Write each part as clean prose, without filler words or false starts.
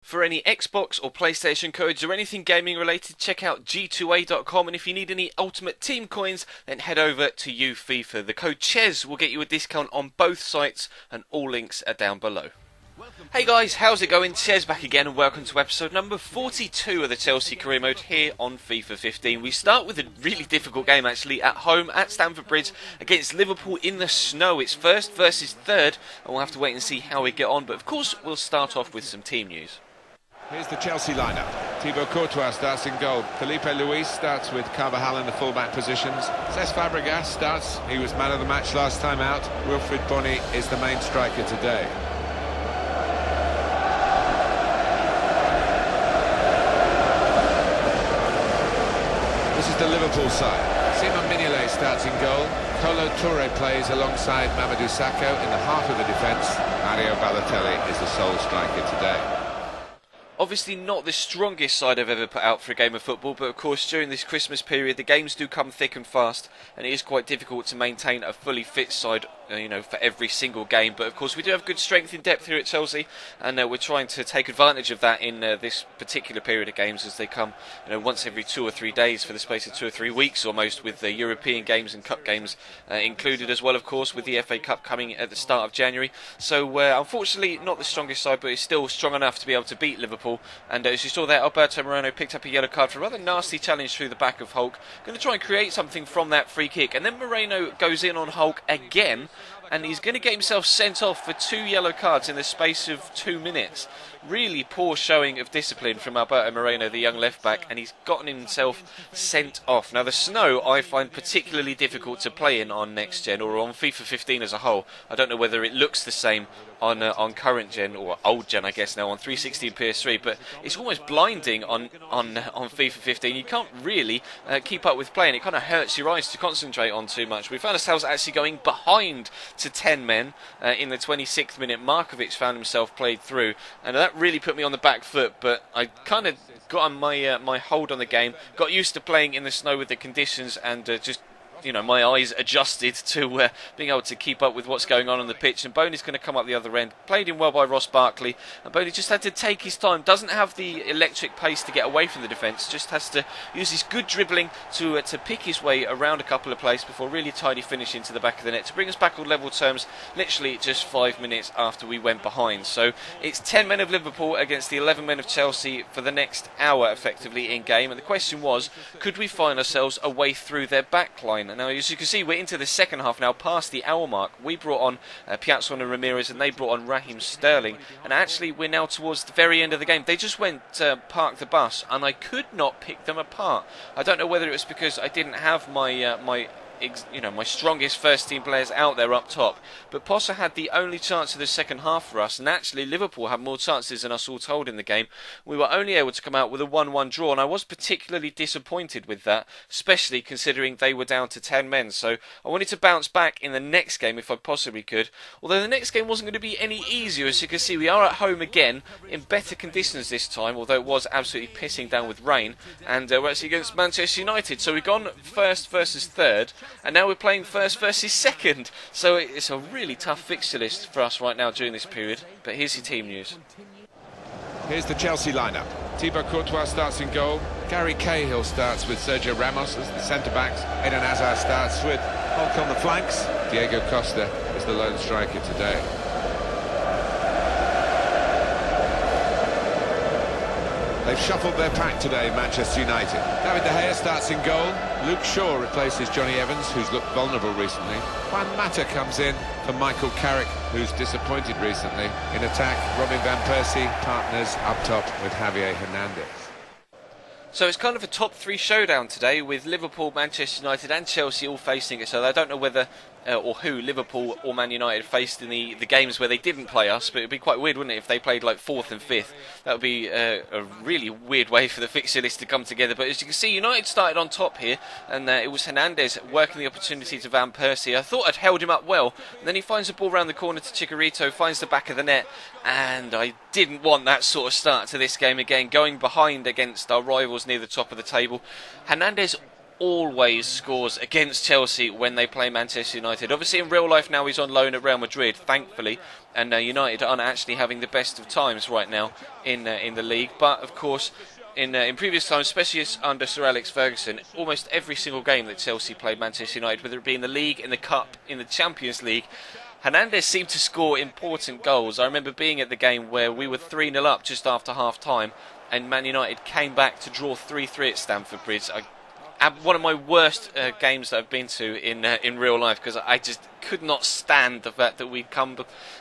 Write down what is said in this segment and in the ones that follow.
For any Xbox or PlayStation codes or anything gaming related, check out g2a.com, and if you need any Ultimate Team coins, then head over to FIFA. The code CHES will get you a discount on both sites, and all links are down below. Hey guys, how's it going? Chez back again, and welcome to episode number 42 of the Chelsea Career Mode here on FIFA 15. We start with a really difficult game actually, at home at Stamford Bridge against Liverpool in the snow. It's first versus third, and we'll have to wait and see how we get on, but of course we'll start off with some team news. Here's the Chelsea lineup. Thibaut Courtois starts in goal. Felipe Luis starts with Carvajal in the fullback positions. Cesc Fabregas starts. He was man of the match last time out. Wilfried Bony is the main striker today. This is the Liverpool side. Simon Mignolet starts in goal. Kolo Touré plays alongside Mamadou Sakho in the heart of the defence. Mario Balotelli is the sole striker today. Obviously not the strongest side I've ever put out for a game of football, but of course during this Christmas period the games do come thick and fast, and it is quite difficult to maintain a fully fit side, for every single game. But of course we do have good strength in depth here at Chelsea, and we're trying to take advantage of that in this particular period of games, as they come once every 2 or 3 days for the space of 2 or 3 weeks almost, with the European games and cup games included as well, of course, with the FA Cup coming at the start of January. So unfortunately not the strongest side, but it's still strong enough to be able to beat Liverpool. And as you saw there, Alberto Moreno picked up a yellow card for a rather nasty challenge through the back of Hulk. Going to try and create something from that free kick, and then Moreno goes in on Hulk again, and he's going to get himself sent off for 2 yellow cards in the space of 2 minutes. Really poor showing of discipline from Alberto Moreno, the young left back, and he's gotten himself sent off. Now the snow I find particularly difficult to play in on next gen, or on FIFA 15 as a whole. I don't know whether it looks the same on current gen, or old gen I guess now, on 360 and PS3, but it's almost blinding on FIFA 15. You can't really keep up with playing. It kind of hurts your eyes to concentrate on too much. We found ourselves actually going behind to 10 men in the 26th minute. Markovic found himself played through, and that really put me on the back foot, but I kind of got on my hold on the game, got used to playing in the snow with the conditions, and just my eyes adjusted to being able to keep up with what's going on the pitch. And Boney's going to come up the other end. Played in well by Ross Barkley, and Boney just had to take his time. Doesn't have the electric pace to get away from the defence. Just has to use his good dribbling to pick his way around a couple of plays before really tidy finish into the back of the net to bring us back on level terms. Literally just 5 minutes after we went behind. So it's 10 men of Liverpool against the 11 men of Chelsea for the next hour, effectively in game. And the question was, could we find ourselves a way through their back line? Now, as you can see, we're into the second half now, past the hour mark. We brought on Piazon and Ramirez, and they brought on Raheem Sterling. And actually, we're now towards the very end of the game. They just went park the bus, and I could not pick them apart. I don't know whether it was because I didn't have my strongest first team players out there up top, but Possa had the only chance of the second half for us, and actually Liverpool had more chances than us all told in the game. We were only able to come out with a 1-1 draw, and I was particularly disappointed with that, especially considering they were down to 10 men. So I wanted to bounce back in the next game if I possibly could, although the next game wasn't going to be any easier. As you can see, we are at home again in better conditions this time, although it was absolutely pissing down with rain, and we're actually against Manchester United. So we've gone first versus third, and now we're playing first versus second. So it's a really tough fixture list for us right now during this period. But here's your team news. Here's the Chelsea lineup. Thibaut Courtois starts in goal. Gary Cahill starts with Sergio Ramos as the centre-backs. Eden Hazard starts with Hulk on the flanks. Diego Costa is the lone striker today. They've shuffled their pack today, Manchester United. David De Gea starts in goal. Luke Shaw replaces Johnny Evans, who's looked vulnerable recently. Juan Mata comes in for Michael Carrick, who's disappointed recently. In attack, Robin van Persie partners up top with Javier Hernandez. So it's kind of a top 3 showdown today, with Liverpool, Manchester United and Chelsea all facing each other. I don't know whether or who Liverpool or Man United faced in the games where they didn't play us, but it would be quite weird, wouldn't it, if they played like 4th and 5th. That would be a really weird way for the fixture list to come together. But as you can see, United started on top here, and it was Hernandez working the opportunity to Van Persie. I thought I'd held him up well, and then he finds the ball around the corner to Chicharito, finds the back of the net, and I didn't want that sort of start to this game again, going behind against our rivals near the top of the table. Hernandez always scores against Chelsea when they play Manchester United. Obviously in real life now he's on loan at Real Madrid, thankfully, and United aren't actually having the best of times right now in the league. But of course, in previous times, especially under Sir Alex Ferguson, almost every single game that Chelsea played Manchester United, whether it be in the league, in the cup, in the Champions League, Hernandez seemed to score important goals. I remember being at the game where we were 3-0 up just after half-time, and Man United came back to draw 3-3 at Stamford Bridge. One of my worst games that I've been to in real life, because I just could not stand the fact that we'd been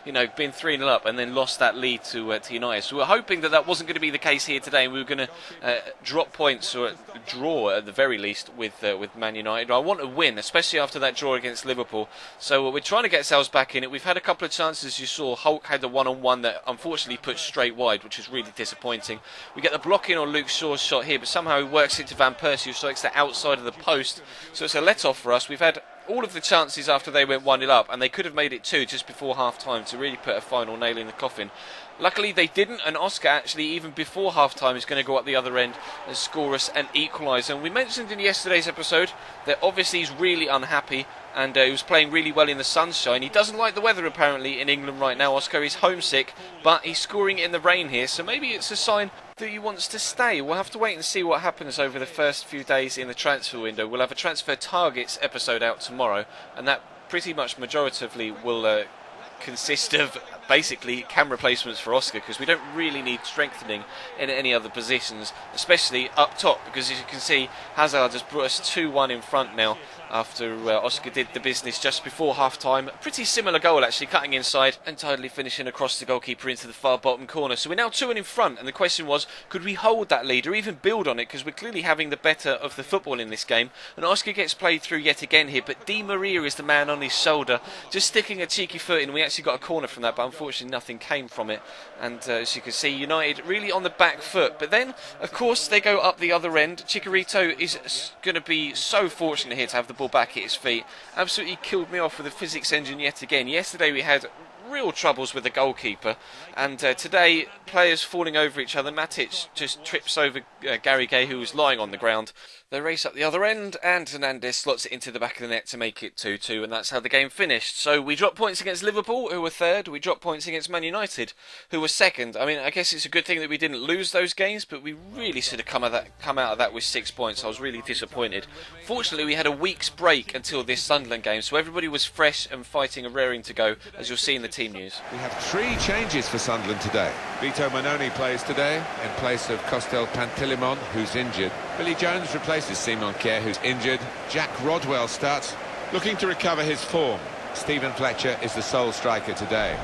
3-0 up and then lost that lead to United. So we were hoping that wasn't going to be the case here today, and we were going to drop points or draw at the very least with Man United. I want a win, especially after that draw against Liverpool. So we're trying to get ourselves back in it. We've had a couple of chances. You saw Hulk had the one-on-one that unfortunately put straight wide, which is really disappointing. We get the blocking on Luke Shaw's shot here, but somehow he works it to Van Persie, who strikes the outside of the post. So it's a let-off for us. We've had all of the chances after they went 1-0 up, and they could have made it 2 just before half-time to really put a final nail in the coffin. Luckily they didn't, and Oscar actually, even before half-time, is going to go up the other end and score us an equaliser. And we mentioned in yesterday's episode that obviously he's really unhappy, and he was playing really well in the sunshine. He doesn't like the weather apparently in England right now. Oscar is homesick, but he's scoring in the rain here, so maybe it's a sign that he wants to stay. We'll have to wait and see what happens over the first few days in the transfer window. We'll have a transfer targets episode out tomorrow, and that pretty much majoritively will consist of basically cam replacements for Oscar, because we don't really need strengthening in any other positions, especially up top, because as you can see, Hazard has brought us 2-1 in front now after Oscar did the business just before half-time. A pretty similar goal actually, cutting inside and tidily finishing across the goalkeeper into the far bottom corner. So we're now 2-1 in front, and the question was, could we hold that lead or even build on it, because we're clearly having the better of the football in this game. And Oscar gets played through yet again here, but Di Maria is the man on his shoulder, just sticking a cheeky foot in. We actually got a corner from that, but unfortunately nothing came from it. And as you can see, United really on the back foot. But then, of course, they go up the other end. Chicharito is going to be so fortunate here to have the ball back at his feet. Absolutely killed me off with the physics engine yet again. Yesterday we had real troubles with the goalkeeper, and today players falling over each other. Matic just trips over Gary Gay, who was lying on the ground. They race up the other end, and Hernandez slots it into the back of the net to make it 2-2, and that's how the game finished. So we dropped points against Liverpool, who were third. We dropped points against Man United, who were second. I mean, I guess it's a good thing that we didn't lose those games, but we really should have come out of that with 6 points. I was really disappointed. Fortunately, we had a week's break until this Sunderland game, so everybody was fresh and fighting and raring to go, as you'll see in the team news. We have 3 changes for Sunderland today. Vito Manoni plays today in place of Costel Pantilimon, who's injured. Billy Jones replaces Simon Kjær, who's injured. Jack Rodwell starts, looking to recover his form. Stephen Fletcher is the sole striker today.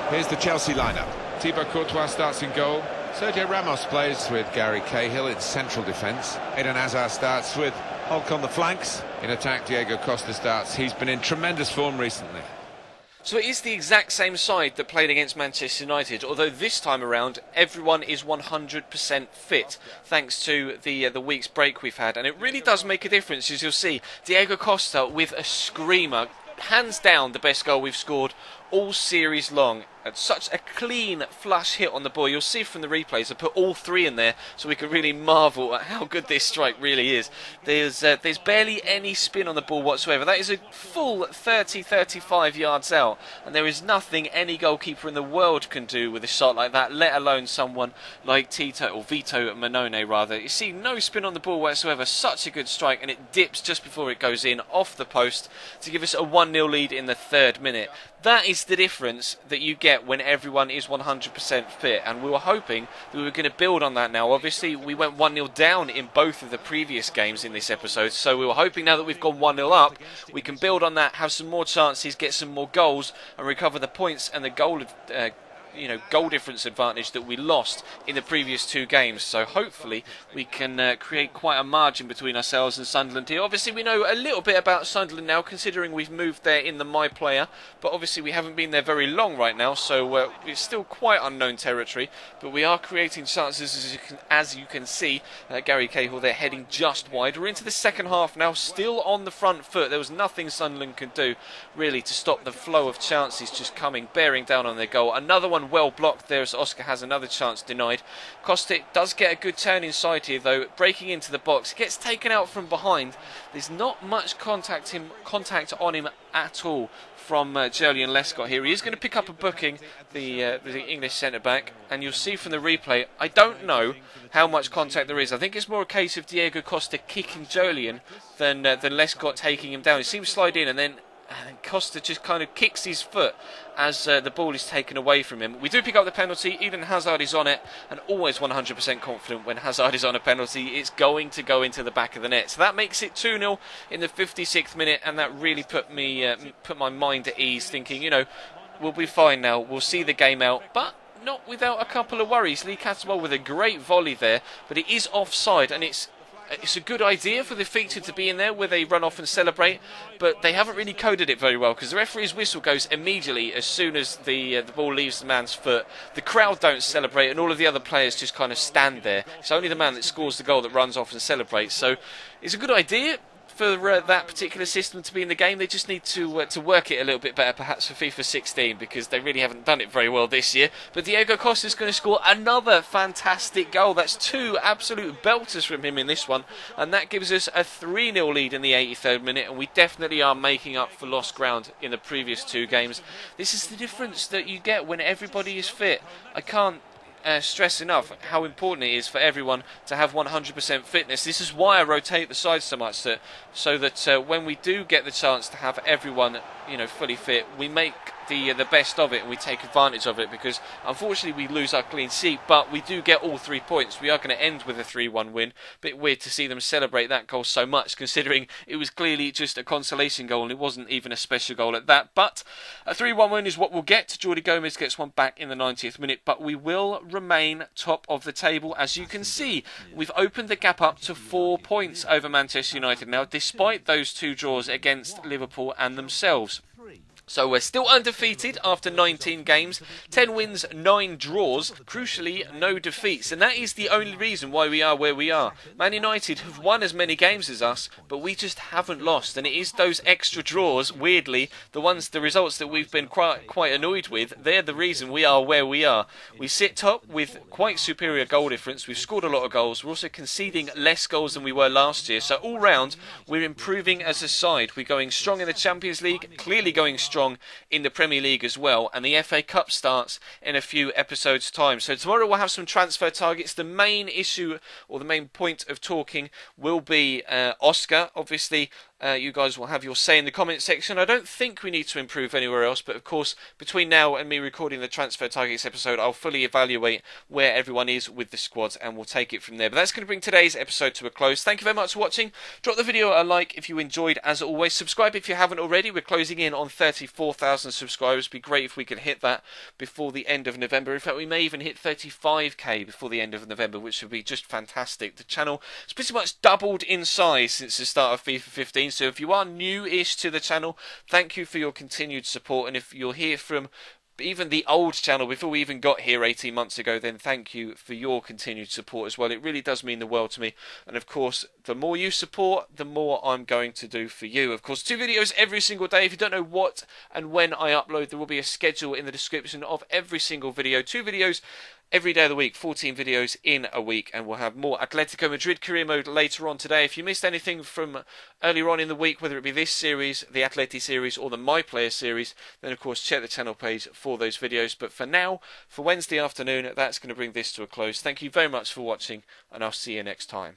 Here's the Chelsea lineup. Thibaut Courtois starts in goal. Sergio Ramos plays with Gary Cahill in central defence. Eden Hazard starts with Hulk on the flanks. In attack, Diego Costa starts. He's been in tremendous form recently. So it is the exact same side that played against Manchester United, although this time around everyone is 100% fit, thanks to the week's break we've had. And it really does make a difference, as you'll see. Diego Costa with a screamer, hands down the best goal we've scored all series long. And such a clean flush hit on the ball. You'll see from the replays, I put all 3 in there so we can really marvel at how good this strike really is. There's barely any spin on the ball whatsoever. That is a full 30-35 yards out, and there is nothing any goalkeeper in the world can do with a shot like that, let alone someone like Vito Manone rather. You see, no spin on the ball whatsoever. Such a good strike, and it dips just before it goes in off the post to give us a 1-0 lead in the 3rd minute. That is the difference that you get when everyone is 100% fit, and we were hoping that we were going to build on that now. Obviously, we went 1-0 down in both of the previous games in this episode, so we were hoping now that we've gone 1-0 up, we can build on that, have some more chances, get some more goals, and recover the points and the goal difference advantage that we lost in the previous 2 games. So hopefully we can create quite a margin between ourselves and Sunderland here. Obviously we know a little bit about Sunderland now, considering we've moved there in the My Player, but obviously we haven't been there very long right now, so it's still quite unknown territory, but we are creating chances, as you can see. Gary Cahill there heading just wide. We're into the second half now, still on the front foot. There was nothing Sunderland could do really to stop the flow of chances just bearing down on their goal. Another one one well blocked there as Oscar has another chance denied. Costa does get a good turn inside here though, breaking into the box. He gets taken out from behind. There's not much contact on him at all from Julian Lescott here. He is going to pick up a booking, the English centre-back, and you'll see from the replay, I don't know how much contact there is. I think it's more a case of Diego Costa kicking Julian than Lescott taking him down. He seems to slide in and then Costa just kind of kicks his foot as the ball is taken away from him. We do pick up the penalty. Eden Hazard is on it, and always 100% confident when Hazard is on a penalty, it's going to go into the back of the net. So that makes it 2-0 in the 56th minute, and that really put my mind at ease, thinking, you know, we'll be fine now. We'll see the game out, but not without a couple of worries. Lee Cattermole with a great volley there, but it is offside, and it's a good idea for the feature to be in there where they run off and celebrate, but they haven't really coded it very well because the referee's whistle goes immediately as soon as the ball leaves the man's foot. The crowd don't celebrate and all of the other players just kind of stand there. It's only the man that scores the goal that runs off and celebrates. So it's a good idea for that particular system to be in the game. They just need to work it a little bit better perhaps for FIFA 16 because they really haven't done it very well this year. But Diego Costa is going to score another fantastic goal. That's two absolute belters from him in this one, and that gives us a 3-0 lead in the 83rd minute, and we definitely are making up for lost ground in the previous two games. This is the difference that you get when everybody is fit. I can't stress enough how important it is for everyone to have 100% fitness. This is why I rotate the sides so much, so that when we do get the chance to have everyone, you know, fully fit, we make the best of it and we take advantage of it, because unfortunately we lose our clean sheet, but we do get all 3 points. We are going to end with a 3-1 win. Bit weird to see them celebrate that goal so much, considering it was clearly just a consolation goal and it wasn't even a special goal at that. But a 3-1 win is what we'll get. Jordi Gomez gets one back in the 90th minute, but we will remain top of the table. As you can see, we've opened the gap up to 4 points over Manchester United now, despite those 2 draws against Liverpool and themselves. So we're still undefeated after 19 games, 10 wins, 9 draws, crucially no defeats, and that is the only reason why we are where we are. Man United have won as many games as us, but we just haven't lost, and it is those extra draws, weirdly, the results that we've been quite annoyed with, they're the reason we are where we are. We sit top with quite superior goal difference, we've scored a lot of goals, we're also conceding less goals than we were last year, so all round we're improving as a side. We're going strong in the Champions League, clearly going strong in the Premier League as well, and the FA Cup starts in a few episodes time. So tomorrow we'll have some transfer targets. The main issue, or the main point of talking, will be Oscar. Obviously you guys will have your say in the comment section. I don't think we need to improve anywhere else, but of course between now and me recording the transfer targets episode, I'll fully evaluate where everyone is with the squads and we'll take it from there. But that's going to bring today's episode to a close. Thank you very much for watching. Drop the video a like if you enjoyed, as always. Subscribe if you haven't already. We're closing in on 34,000 subscribers. It'd be great if we could hit that before the end of November. In fact, we may even hit 35k before the end of November, which would be just fantastic. The channel has pretty much doubled in size since the start of FIFA 15. So if you are new-ish to the channel, thank you for your continued support. And if you're here from even the old channel before we even got here 18 months ago, then thank you for your continued support as well. It really does mean the world to me. And of course, the more you support, the more I'm going to do for you. Of course, 2 videos every single day. If you don't know what and when I upload, there will be a schedule in the description of every single video. 2 videos every day of the week, 14 videos in a week, and we'll have more Atletico Madrid career mode later on today. If you missed anything from earlier on in the week, whether it be this series, the Atleti series, or the My Player series, then of course check the channel page for those videos. But for now, for Wednesday afternoon, that's going to bring this to a close. Thank you very much for watching, and I'll see you next time.